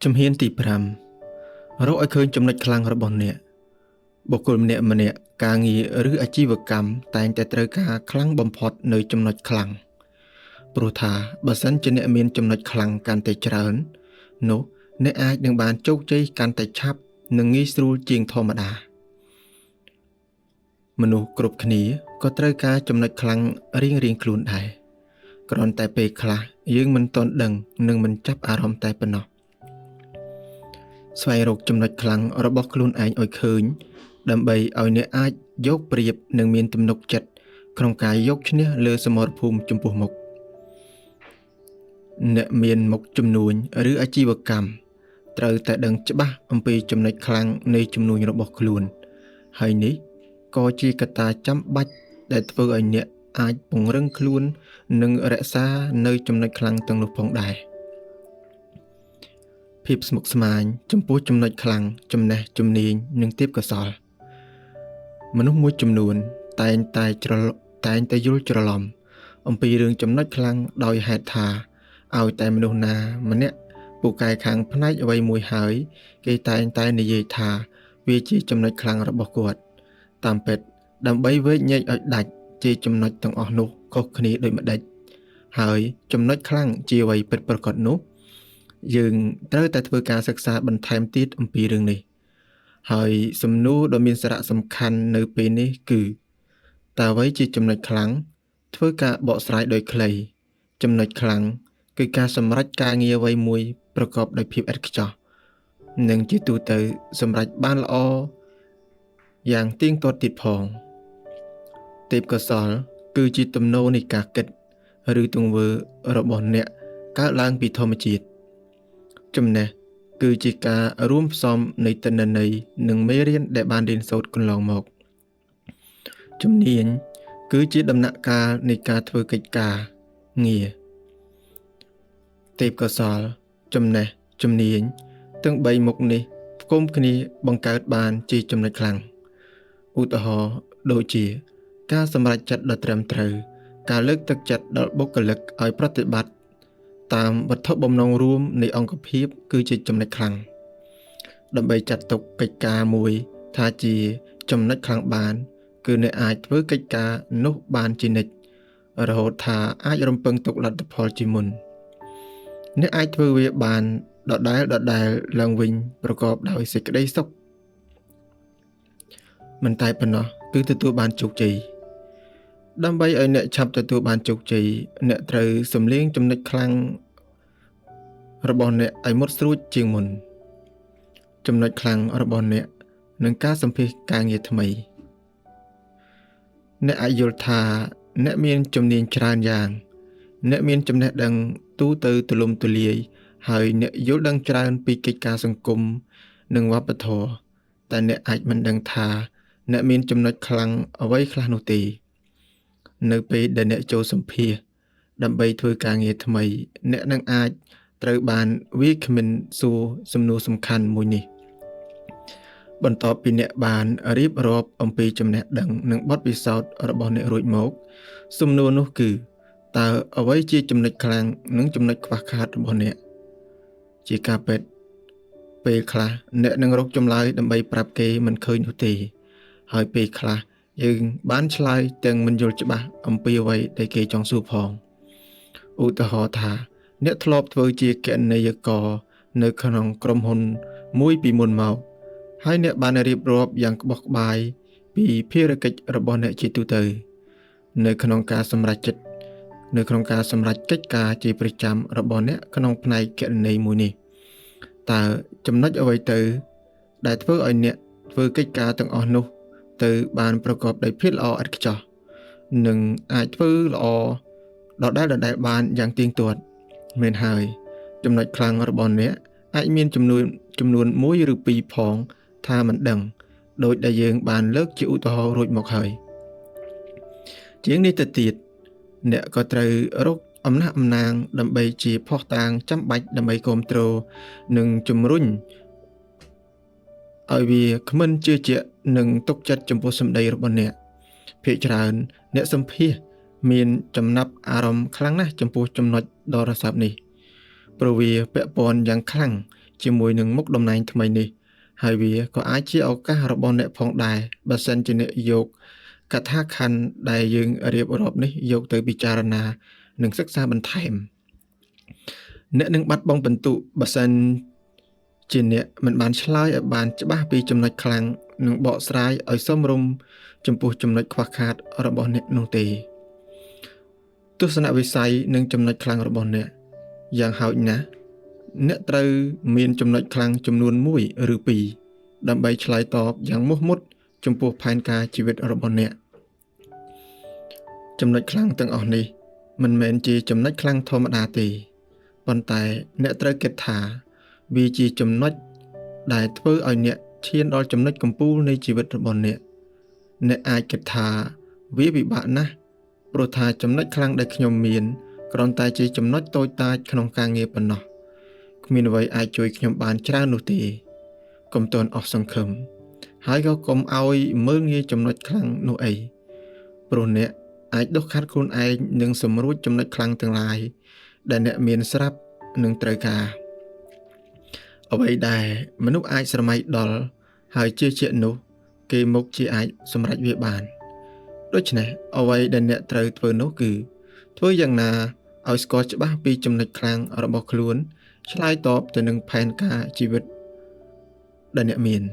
ជំហានទី5រកឲ្យឃើញចំណុចខ្លាំងរបស់អ្នកបុគ្គលម្នាក់ការងារឬអាជីវកម្មតែងតែត្រូវការខ្លាំងបំផុតនៅចំណុចខ្លាំងព្រោះថាបើសិនជាអ្នកមានចំណុចខ្លាំងកាន់តែច្រើននោះអ្នកអាចនឹងបានជោគជ័យកាន់តែឆាប់និងងាយស្រួលជាងធម្មតាមនុស្សគ្រប់គ្នាក៏ត្រូវការចំណុចខ្លាំងរៀងៗខ្លួនដែរគ្រាន់តែពេលខ្លះយើងមិនទាន់ដឹងនិងមិនចាប់អារម្មណ៍តែប៉ុណ្ណោះស្វែងរកចំណុចខ្លាំងរបស់ខ្លួនឯងឲ្យឃើញដើម្បីឲ្យអ្នកអាចយកប្រៀបនិងមានទំនុកចិត្តក្នុងការយកឈ្នះលើសមរភូមិចំពោះមុខអ្នកមានមុខជំនួញឬអាជីវកម្មត្រូវតែដឹងច្បាស់អំពីចំណុចខ្លាំងនៃជំនួញរបស់ខ្លួនហើយនេះក៏ជាកត្តាចាំបាច់ដែលធ្វើឲ្យអ្នកអាចពង្រឹងខ្លួននិងរក្សានៅចំណុចខ្លាំងទាំងនោះផងដែរភាពស្មុគស្មាញចំពោះចំណុចខ្លាំងចំណេះជំនាញនិងទេពកោសល្យមនុស្សមួយចំនួនតែងតែយល់ច្រឡំអំពីរឿងចំណុចខ្លាំងដោយហេតុថាឲ្យតែមនុស្សណាម្នាក់ពូកែខាងផ្នែកអ្វីមួយហើយគេតែងតែនិយាយថាវាជាចំណុចខ្លាំងរបស់គាត់តាមពិតដើម្បីវែកញែកឲ្យដាច់ជាចំណុចទាំងអស់នោះខុសគ្នាដូចម្ដេចហើយចំណុចខ្លាំងជាអ្វីពិតប្រាកដនោះយើងត្រូវតែធ្វើការសិក្សាបន្ថែមទៀតអំពីរឿងនេះហើយសំណួរដ៏មានសារៈសំខាន់នៅពេលនេះគឺតើអ្វីជាចំណុចខ្លាំងធ្វើការបកស្រាយដោយខ្លីចំណុចខ្លាំងគឺការសម្រេចការងារអ្វីមួយប្រកបដោយភាពឥតខ្ចោះនិងជាទូទៅសម្រេចបានល្អយ៉ាងទៀងទាត់ទៀតផងទេពកោសល្យគឺជាទំនោរនៃការគិតឬទង្វើរបស់អ្នកកើតឡើងពីធម្មជាតិចំណេះគឺជាការរួមផ្សំនៃទិន្នន័យនិងមេរៀនដែលបានរៀនសូត្រកន្លងមកជំនាញគឺជាដំណាក់កាលនៃការធ្វើកិច្ចការងារទេពកោសល្យចំណេះជំនាញទាំង3មុខនេះផ្គុំគ្នាបង្កើតបានជាចំណុចខ្លាំងឧទាហរណ៍ដូចជាការសម្រេចចិត្តដ៏ត្រឹមត្រូវការលើកទឹកចិត្តដល់បុគ្គលិកឲ្យប្រតិបត្តិតាមវត្ថុបំណងរួមនៃអង្គភាពគឺជាចំណុចខ្លាំងដើម្បីចាត់ទុកកិច្ចការមួយថាជាចំណុចខ្លាំងបានគឺអ្នកអាចធ្វើកិច្ចការនោះបានជានិច្ចរហូតថាអាចរំពឹងទុកលទ្ធផលជាមុនអ្នកអាចធ្វើវាបានដដែលឡើងវិញប្រកបដោយសេចក្តីសុខមិនតែប៉ុណ្ណោះគឺទទួលបានជោគជ័យដើម្បីឲ្យអ្នកឆាប់ទទួលបានជោគជ័យអ្នកត្រូវសំលៀងចំណុចខ្លាំងរបស់អ្នកឲ្យមុតស្រួចជាងមុនចំណុចខ្លាំងរបស់អ្នកនឹងការសម្ភាសការងារថ្មីអ្នកអាចយល់ថាអ្នកមានជំនាញច្រើនយ៉ាងអ្នកមានចំណេះដឹងទូទៅទូលំទូលាយហើយអ្នកយល់ដឹងច្រើនពីកិច្ចការសង្គមនិងវប្បធម៌តែអ្នកអាចមិនដឹងថាអ្នកមានចំណុចខ្លាំងអ្វីខ្លះនោះទេនៅពេលដែលអ្នកចូលសម្ភាសដើម្បីធ្វើការងារថ្មីអ្នកនឹងអាចត្រូវបានវាគ្មិនសួរសំណួរសំខាន់មួយនេះបន្ទាប់ពីអ្នកបានរៀបរាប់អំពីចំណេះដឹងនិងបទពិសោធន៍របស់អ្នករួចមកសំណួរនោះគឺតើអ្វីជាចំណុចខ្លាំងនិងចំណុចខ្វះខាតរបស់អ្នកជាការពិតពេលខ្លះអ្នកនឹងរកចម្លើយដើម្បីប្រាប់គេមិនឃើញនោះទេហើយពេលខ្លះយើងបានឆ្លើយទាំងមិនយល់ច្បាស់អំពីអ្វីដែលគេចង់សួរផងឧទាហរណ៍ថាអ្នកធ្លាប់ធ្វើជាគណនេយ្យករនៅក្នុងក្រុមហ៊ុនមួយពីមុនមកហើយអ្នកបានរៀបរាប់យ៉ាងក្បោះក្បាយពីភារកិច្ចរបស់អ្នកជាទូទៅនៅក្នុងការសម្រេចកិច្ចការជាប្រចាំរបស់អ្នកក្នុងផ្នែកគណនេយ្យមួយនេះតើចំណុចអ្វីទៅដែលធ្វើឲ្យអ្នកធ្វើកិច្ចការទាំងអស់នោះទៅបានប្រកបដោយភាពល្អឥតខ្ចោះនិងអាចធ្វើល្អដដែលបានយ៉ាងទៀងទាត់មែនហើយចំណុចខ្លាំងរបស់អ្នកអាចមានចំនួន1ឬ2ផងថាមិនដឹងដោយដែលយើងបានលើកជាឧទាហរណ៍រួចមកហើយជាងនេះទៅទៀតអ្នកក៏ត្រូវរកអំណះអំណាងដើម្បីជាភស្តុតាងចាំបាច់ដើម្បីគ្រប់គ្រងនិងជំរុញឲ្យវាគ្មិនជឿជាក់និងទុកចិត្តចំពោះសម្ដីរបស់អ្នកភាគច្រើនអ្នកសម្ភាសមានចំណាប់អារម្មណ៍ខ្លាំងណាស់ចំពោះចំណុចដ៏រសើបនេះព្រោះវាពាក់ព័ន្ធយ៉ាងខ្លាំង ជាមួយនឹងមុខតំណែងថ្មីនេះហើយវាក៏អាចជាឱកាសរបស់អ្នកផងដែរបើសិនជាអ្នកយកកថាខណ្ឌដែលយើងរៀបរាប់នេះយកទៅពិចារណានិងសិក្សាបន្ថែមអ្នកនឹងបាត់បង់ពិន្ទុបើសិនជាអ្នកមិនបានឆ្លើយឲ្យបានច្បាស់ពីចំណុចខ្លាំងនិងបកស្រាយឲ្យសមរម្យចំពោះចំណុចខ្វះខាតរបស់អ្នកនោះទេទស្សនវិស័យនិងចំណុចខ្លាំងរបស់អ្នកយ៉ាងហោចណាស់អ្នកត្រូវមានចំណុចខ្លាំងចំនួន1ឬ2ដើម្បីឆ្លើយតបយ៉ាងមោះមុតចំពោះផែនការជីវិតរបស់អ្នកចំណុចខ្លាំងទាំងអស់នេះមិនមែនជាចំណុចខ្លាំងធម្មតាទេប៉ុន្តែអ្នកត្រូវគិតថាវាជាចំណុចដែលធ្វើឲ្យអ្នកឈានដល់ចំណុចកំពូលនៃជីវិតរបស់អ្នកអាចគិតថាវាពិបាកណាស់ព្រោះថាចំណុចខ្លាំងដែលខ្ញុំមានគ្រាន់តែជាចំណុចតូចតាចក្នុងការងារប៉ុណ្ណោះគ្មានអ្វីអាចជួយខ្ញុំបានច្រើននោះទេកុំទាន់អស់សង្ឃឹមហើយក៏កុំឲ្យមើលងាយចំណុចខ្លាំងនោះអីព្រោះអ្នកអាចដុសខាត់ខ្លួនឯងនិងសម្រួចចំណុចខ្លាំងទាំងឡាយដែលអ្នកមានស្រាប់និងត្រូវការអ្វីដែលមនុស្សអាចស្រមៃដល់ហើយជឿជាក់នោះគេមកជាអាចសម្រេចវាបានដូច្នេះអ្វីដែលអ្នកត្រូវធ្វើនោះគឺធ្វើយ៉ាងណាឲ្យស្គាល់ច្បាស់ពីចំណុចខ្លាំងរបស់ខ្លួនឆ្លើយតបទៅនឹងផែនការជីវិតដែលអ្នកមាន